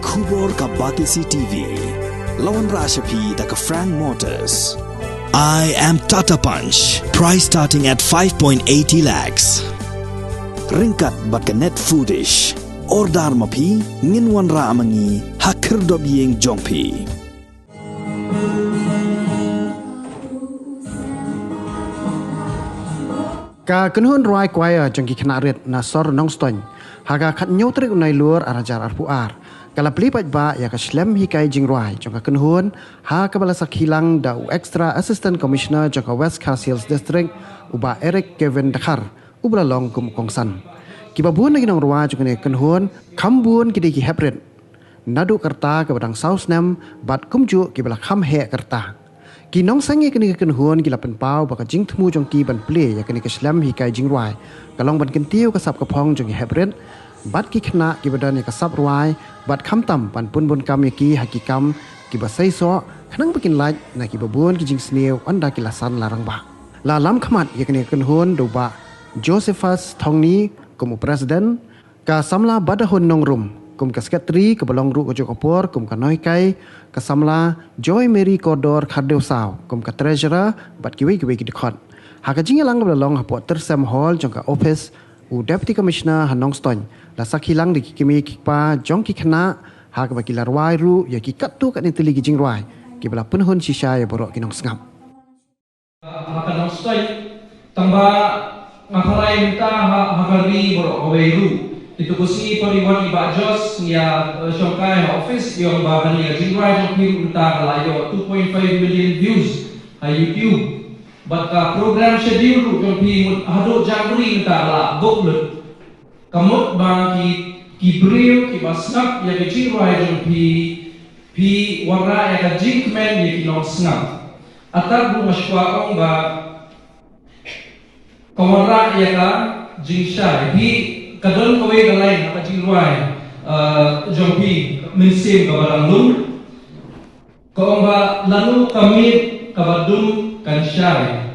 Kubor ka Batisi TV. Lawan Rashapi da ka Frank Motors. I am Tata Punch. Price starting at 5.80 lakhs. Ringkat bat ka Net Foodish. Ordar mapi nginwan ra amangi hakir dob yeng jongpi. Ka kenhun ruai kuaya jangki kena red na sor nong stoin. Haga kat nyotrik unai luar arajar arpuar. Kala pelipat ba ya ka slem hikai jing ruai jangka kenhun ha ka balasak hilang da extra assistant commissioner jangka West Carsales District uba Eric Kevin Dakar ubla long kum kongsan. Kiba buan lagi nong ruai jangka ne kenhun kambun kidi ki hepred. Nadu kerta ke badang saus nem bat kumju ki bala kham he kerta. Ki nong sange kini kenhuan ki lapen pau baka jing temu jong ki ban play ya kini ke slam hi kai jing ruai kalong ban kentiu ka sap ka phong jong hebret bat ki khna ki badan ya ka sap ruai bat kham tam pan pun bun kam ya ki hakikam ki ba sai so khnang bikin laj na ki babun ki jing sneu anda ki lasan larang ba la lam khamat ya kini kenhuan do ba Josephus Thongni como president ka samla badahun nong rum kum ka sekretari ke balong ru ko jokopor kum ka noi kai ka samla Joy Mary Kodor khadeu saw kum ka treasurer bat kiwi ki dekhot ha ka jingelang balong ha potter Sam Hall jong ka office u deputy commissioner Hanong Ston la sakhilang di kimi pa jong ki khna ha ka bakilar wai ru ya ki katu ka ni tili ki jingwai ki bala punhun shisha ya borok ki nong sngap ha ka nong Ston tamba ngakalai minta ha gari borok aweiru itu kusi pariwan iba jos ya shongkai office yang bahan ya jingrai yang film entah kalayo 2.5 million views ha YouTube baka program schedule yang film hado Januari entah la booklet kamut bang ki bril ki basnap ya jingrai yang pi warna ya jingmen ya ki long snap atar bu mashwa ong ba kawarra ya ka jingsha bi kadon kawai galai na kajingruai jompi minsim kabarang lum kaomba lalu kami kabadum kansyai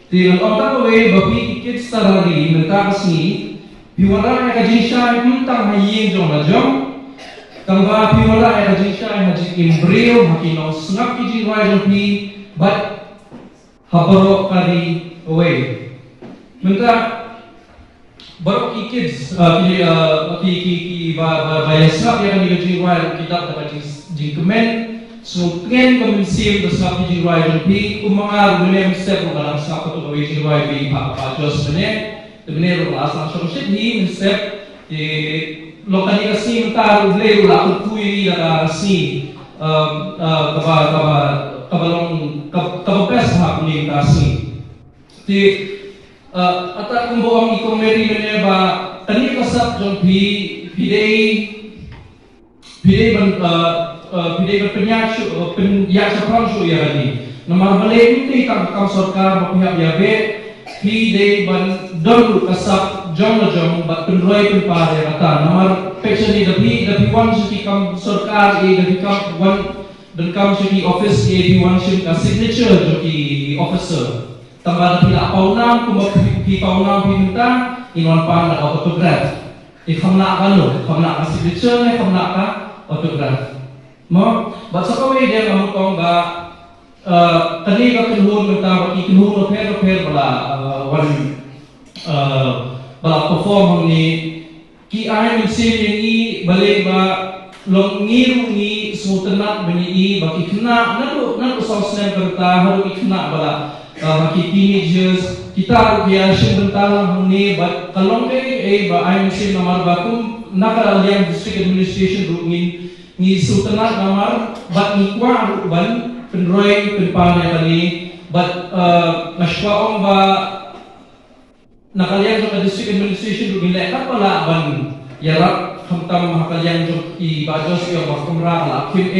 dengan otak kawai bapi ikit sarari minta kasni piwara ya kajingsyai mentang haying jong na jong tamba piwara ya kajingsyai hajing imbrio hakinong sengap kijingruai jompi bat habarok kari kawai minta baru kids ki bayasap yang kami jingwai kita dapat jingkemen sungken kemensim bersama jingwai jadi umangar dunia mesti dalam satu tu kami jingwai di pak jos sebenarnya rumah asal solusi ni mesti di lokalisasi mentar boleh lakukan kui ada si kabapes hak ni kasih di atak kumboang ikomeri meneba tani kasap jong pidei penyak prangsu ya ni nomor balik ni kam sarkar pihak yabe pidei ban dolu kasap jong bat penroi penpar ya kata nomor section ni dapi wan suki kam sarkar dapi kam wan dan kam suki office di wan suki signature joki officer tambah tidak paunam kemudian paunam minta inon pan ada autograph ikamna kalo kamna signature kamna ka autograph mo baca kau dia kamu kau enggak tadi kau kenhun minta bagi kenhun repair bala bala perform ni ki ai mesin ni balik ba long ngiru ni sutenat beni bagi kena nado sosnen kerta haru kena bala bagi teenagers kita biasa bentalang ni but kalong ba ay mesin nomor bakum nakal yang district administration rungin ni sultanat nomor but ni kwa ban penroy penpal ya tadi but maswa ba nakal yang district administration rungin lekat pala ban yarak hamtam nakal yang i bajos yang bakumra la kim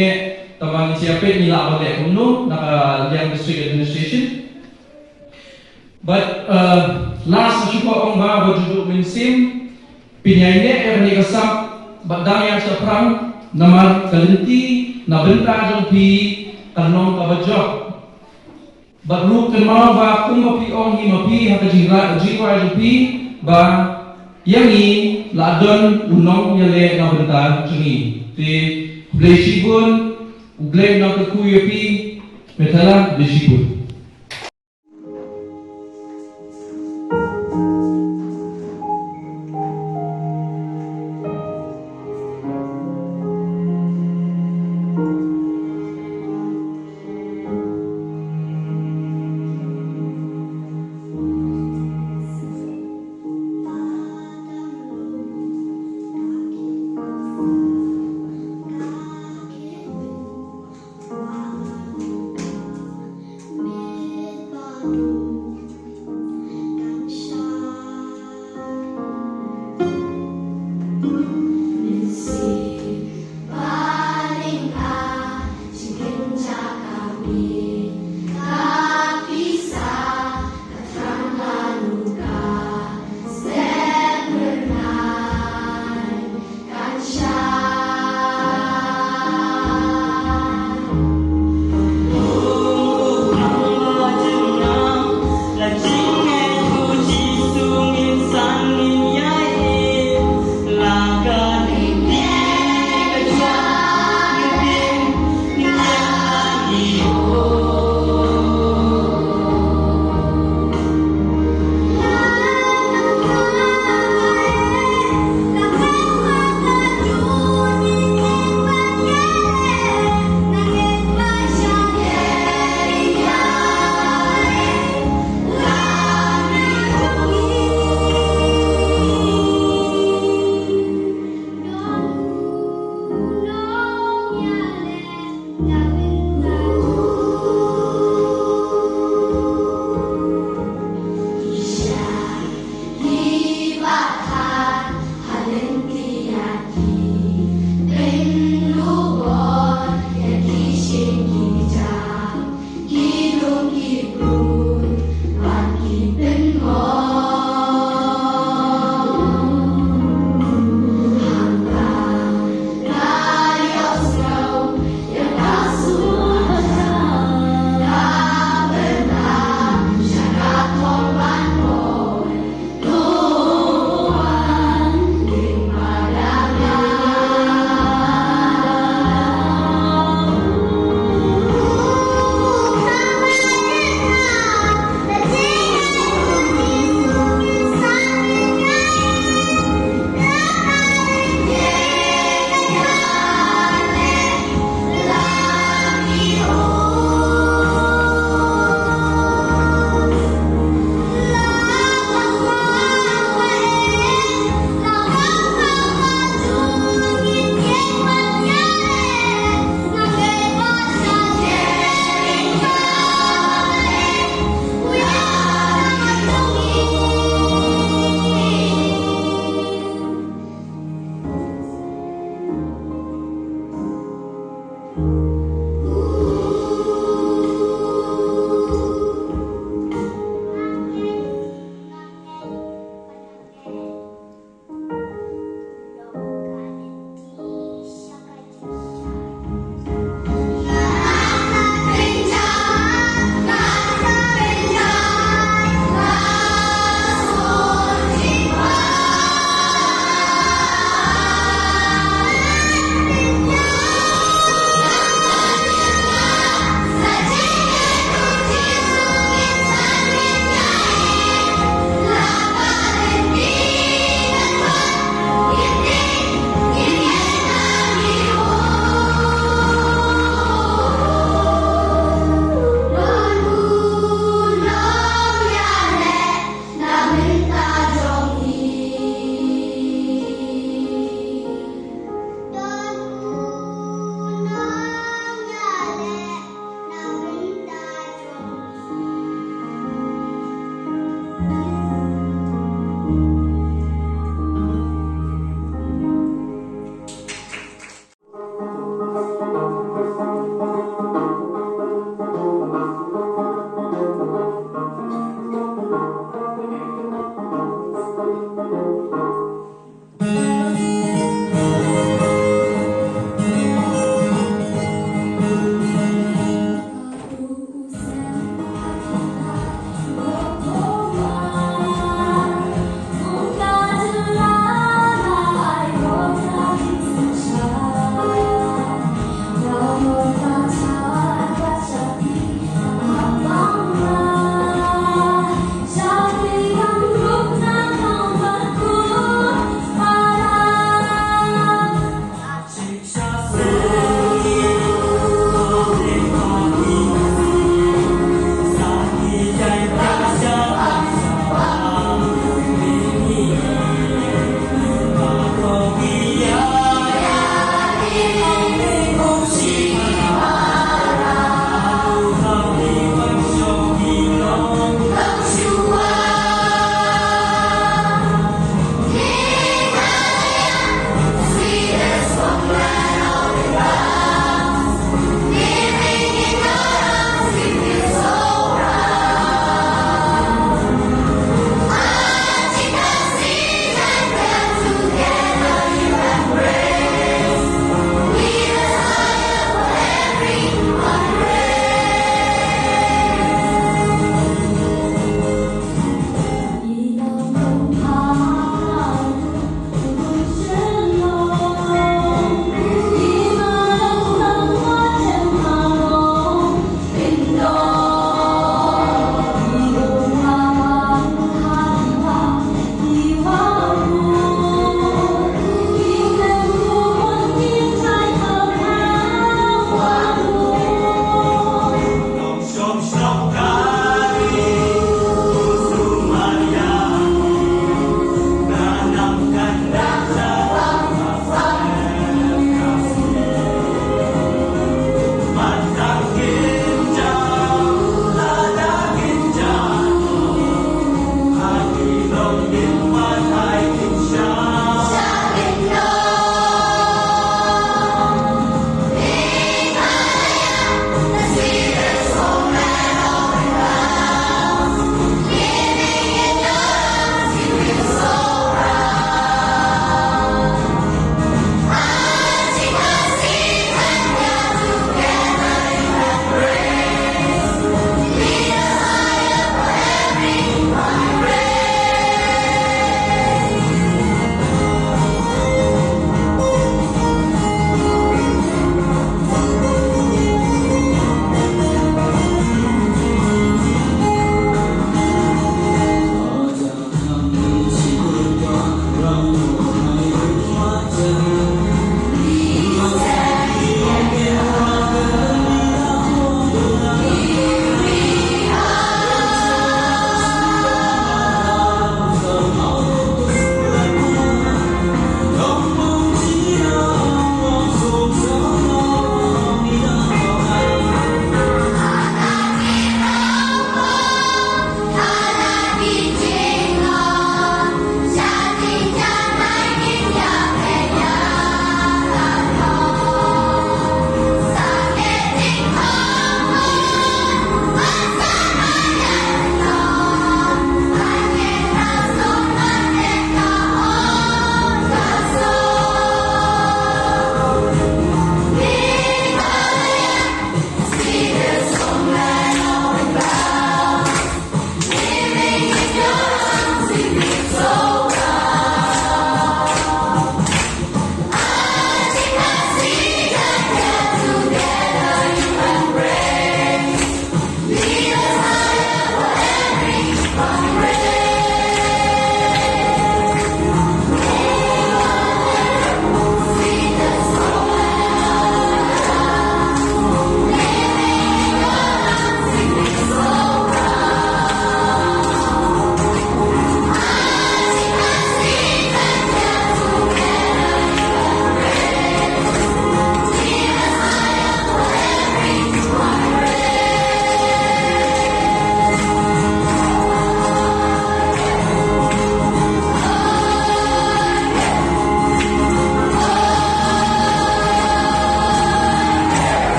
tamang siapa ni la ban le kuno nakal yang district administration. But last syukur orang bawa berjuduk mensim pinyainnya erni kasap badang yang seperang nama kalenti na benta jompi kanong kabajok baru kenal ba kung mapi ong ni mapi haka jingwa jompi ba yangi ladon unong yale na benta jungi te bleshibun uglem na kuyapi metala bleshibun. Me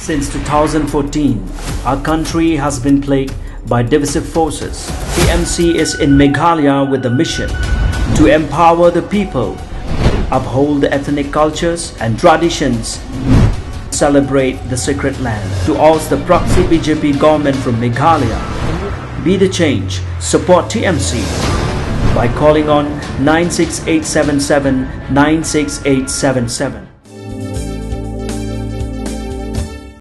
Since 2014, our country has been plagued by divisive forces. TMC is in Meghalaya with the mission to empower the people, uphold the ethnic cultures and traditions, celebrate the sacred land. To oust the proxy BJP government from Meghalaya, be the change, support TMC by calling on 96877 96877.